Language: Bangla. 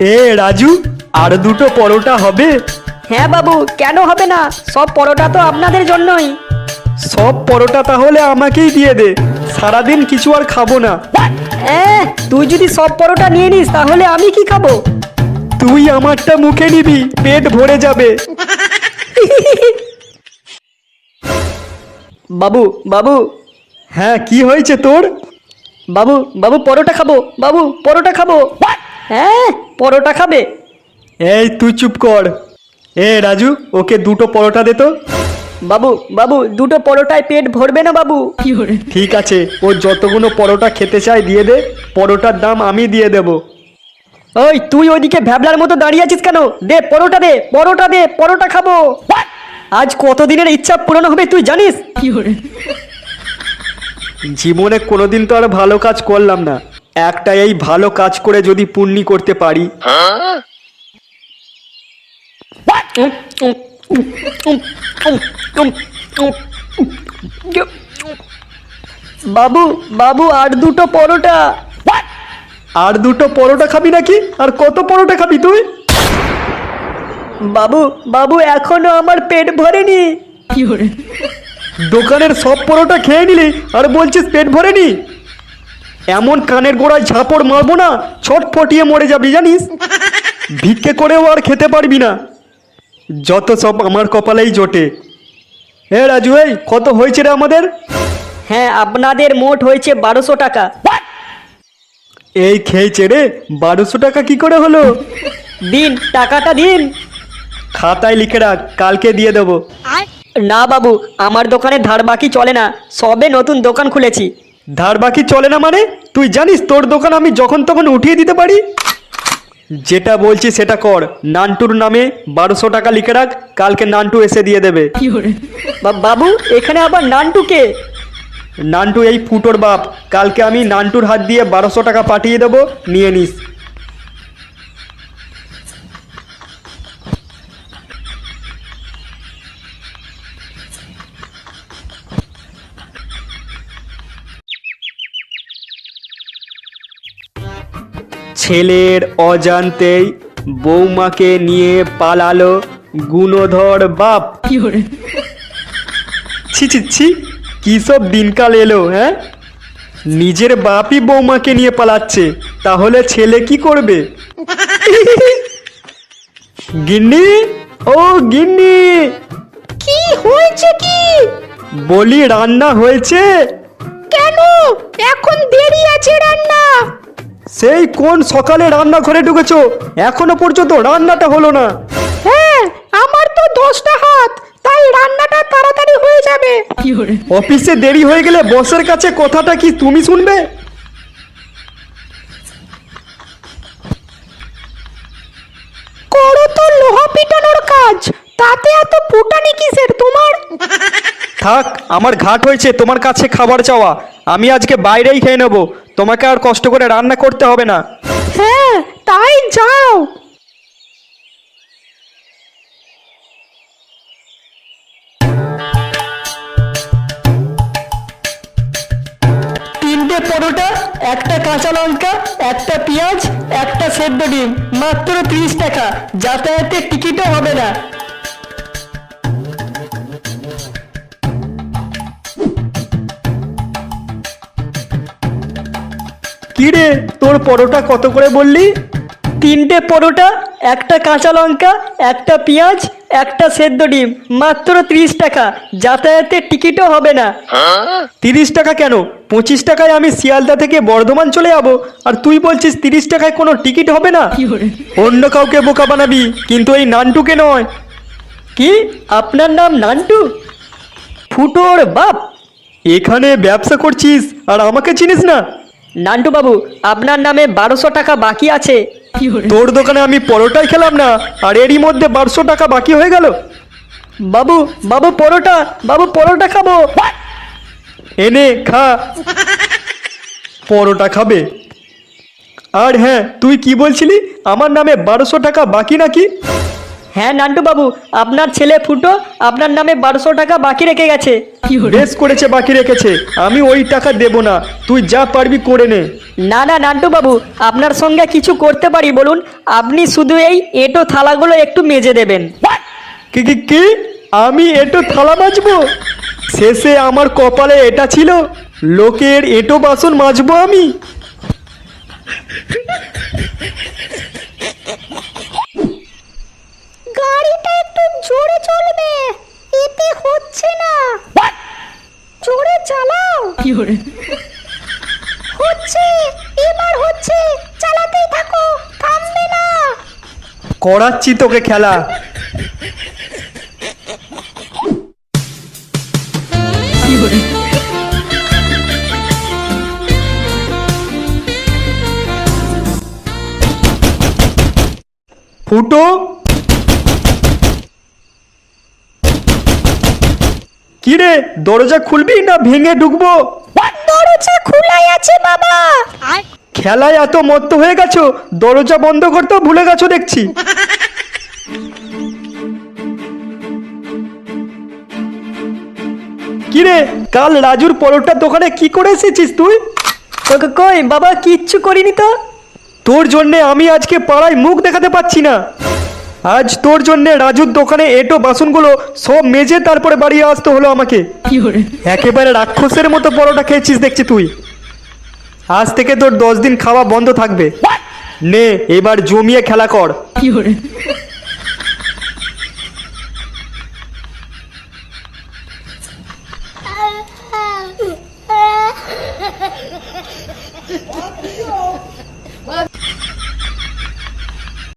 এ রাজু, আর দুটো পরোটা হবে? হ্যাঁ বাবু, কেন হবে না? সব পরোটা তো আপনাদের জন্যই। সব পরোটা তাহলে আমাকেই দিয়ে দে, সারাদিন কিছু আর খাবো না। তুই যদি সব পরোটা নিয়ে নিস তাহলে আমি কি খাবো? তুই আমারটা মুখে নিবি, পেট ভরে যাবে। বাবু বাবু হ্যাঁ, কি হয়েছে তোর? বাবু বাবু পরোটা খাবো, বাবু পরোটা খাবো। হ্যাঁ, পরোটা খাবে? এই তুই চুপ কর। এ রাজু, ওকে দুটো পরোটা দে তো। বাবু বাবু দুটো পরোটায় পেট ভরবে না বাবু। ঠিক আছে, ও যতগুলো পরোটা খেতে চায় দিয়ে দে, পরোটার দাম আমি দিয়ে দেব। ওই তুই ওইদিকে ভ্যাবলার মতো দাঁড়িয়ে আছিস কেন? দে পরোটা, দে পরোটা, দে পরোটা খাবো। আজ কতদিনের ইচ্ছা পূরণ হবে তুই জানিস? জীবনে কোনোদিন তো আর ভালো কাজ করলাম না, একটা এই ভালো কাজ করে যদি পুণ্যি করতে পারি। বাবু বাবু আর দুটো পরোটা। আর দুটো পরোটা খাবি নাকি? আর কত পরোটা খাবি তুই? বাবু বাবু এখনো আমার পেট ভরেনি। দোকানের সব পরোটা খেয়ে নিলি আর বলছিস পেট ভরেনি? এমন কানের গোড়ায় ঝাপড় মারবো না, ছটফটিয়ে মরে যাবি জানিস। ভিক্ষে করেও আর খেতে পারবি না। যত সব আমার কপালেই জোটে। এ রাজু, এই কত হয়েছে রে আমাদের? হ্যাঁ, আপনাদের মোট হয়েছে 1200 টাকা। এই খেয়েছে রে, 1200 টাকা কি করে হলো? দিন, টাকাটা দিন। খাতায় লিখে রাখ, কালকে দিয়ে দেবো। না বাবু, আমার দোকানে ধার বাকি চলে না, সবে নতুন দোকান খুলেছি। ধার বাকি চলে না মানে? তুই জানিস তোর দোকান আমি যখন তখন উঠিয়ে দিতে পারি। যেটা বলছি সেটা কর। নান্টুর নামে 1200 টাকা লিখে রাখ, কালকে নান্টু এসে দিয়ে দেবে। বাবু এখানে আবার নান্টুকে? নান্টু এই ফুটোর বাপ। কালকে আমি নান্টুর হাত দিয়ে 1200 টাকা পাঠিয়ে দেবো, নিয়ে নিস। ছেলের অজান্তেই বৌমাকে নিয়ে পালালো গুণধর বাপ। ছি ছি ছি, কি সব দিনকাল এলো। হ্যাঁ, নিজের বাপই বৌমাকে নিয়ে পালাচ্ছে, তাহলে ছেলে কি করবে? গিন্নি, ও গিন্নি। কি হয়েছে কি? বলি রান্না হয়েছে? কেন এখন দেরি আছে রান্না? সেই কোন সকালে রান্নাঘরে ঢুকেছো, এখনো পর্যন্ত রান্নাটা হলো না? হ্যাঁ, আমার তো 10টা হাত, তাই রান্নাটা তাড়াতাড়ি হয়ে যাবে। অফিসে দেরি হয়ে গেলে বসের কাছে কথাটা কি তুমি শুনবে? করো তো লোহা পিটানোর কাজ, তাতে এত ফুটানি কিসের তোমার? থাক, আমার ঘাট হয়েছে তোমার কাছে খাবার চাওয়া। আমি আজকে বাইরেই খেয়ে নেবো, তোমাকে আর কষ্ট করে রান্না করতে হবে না। হ্যাঁ, তাই যাও। তিনটে পরোটা, একটা কাঁচা লঙ্কা, একটা পেঁয়াজ, একটা সেদ্ধ ডিম, মাত্র 30 টাকা। যাতায়াতের টিকিটও হবে না। কি রে, তোর পরোটা কত করে বললি? 3টে পরোটা, একটা কাঁচা লঙ্কা, একটা পেঁয়াজ, একটা সেদ্ধ ডিম, মাত্র 30 টাকা। যাতায়াতের টিকিটও হবে না। 30 টাকা কেন? 25 টাকায় আমি শিয়ালদা থেকে বর্ধমান চলে যাব, আর তুই বলছিস 30 টাকায় কোনো টিকিট হবে না? অন্য কাউকে বোকা বানাবি, কিন্তু এই নান্টুকে নয়। কি, আপনার নাম নান্টু? ফুটোর বাপ? এখানে ব্যবসা করছিস আর আমাকে চিনিস না? নান্টু বাবু, আপনার নামে 1200 টাকা বাকি আছে। তোর দোকানে আমি পরোটাই খেলাম না, আর এরই মধ্যে 1200 টাকা বাকি হয়ে গেল। বাবু বাবু পরোটা, বাবু পরোটা খাবো। এনে খা। পরোটা খাবে? আর হ্যাঁ, তুই কি বলছিলি আমার নামে 1200 টাকা বাকি নাকি? হ্যাঁ নান্টু বাবু, আপনার ছেলে ফুটো আপনার নামে 1200 টাকা বাকি রেখে গেছে। বেশ করেছে, বাকি রেখেছে। আমি ওই টাকা দেব না, তুই যা পারবি করে নে। না না নান্টু বাবু, আপনার সঙ্গে কিছু করতে পারি বলুন? আপনি শুধু এই এঁটো থালাগুলো একটু মেজে দেবেন। কি কি কি? আমি এঁটো থালা মাজবো? শেষে আমার কপালে এটা ছিল, লোকের এঁটো বাসন মাজবো আমি? গাড়িটা একটু জোরে চলবে, এতে হচ্ছে না। জোরে চালাও। হচ্ছে, এবার হচ্ছে, চালাতেই থাকো, থামবে না। করাচ্ছি তোকে খেলা। ফুটো, কি রে, দরজা খুলবি না ভেঙে ঢুকবো? দরজা খোলাই আছে বাবা। খেলায় এত মত্ত হয়ে গেছো, দরজা বন্ধ করতেও ভুলে গেছো দেখছি। কি রে, কাল রাজুর পরোটার দোকানে কি করে এসেছিস তুই? কই বাবা, কিচ্ছু করিনি তো। তোর জন্যে আমি আজকে পাড়ায় মুখ দেখাতে পাচ্ছি না। আজ তোর জন্যে রাজুর দোকানে এঁটো বাসনগুলো সব মেজে তারপরে বাড়ি আসতে হলো আমাকে। একেবারে রাক্ষসের মতো পরোটা খেয়েছিস দেখছি তুই। আজ থেকে তোর 10 দিন খাওয়া বন্ধ থাকবে। নে, এবার জমিয়ে খেলা কর।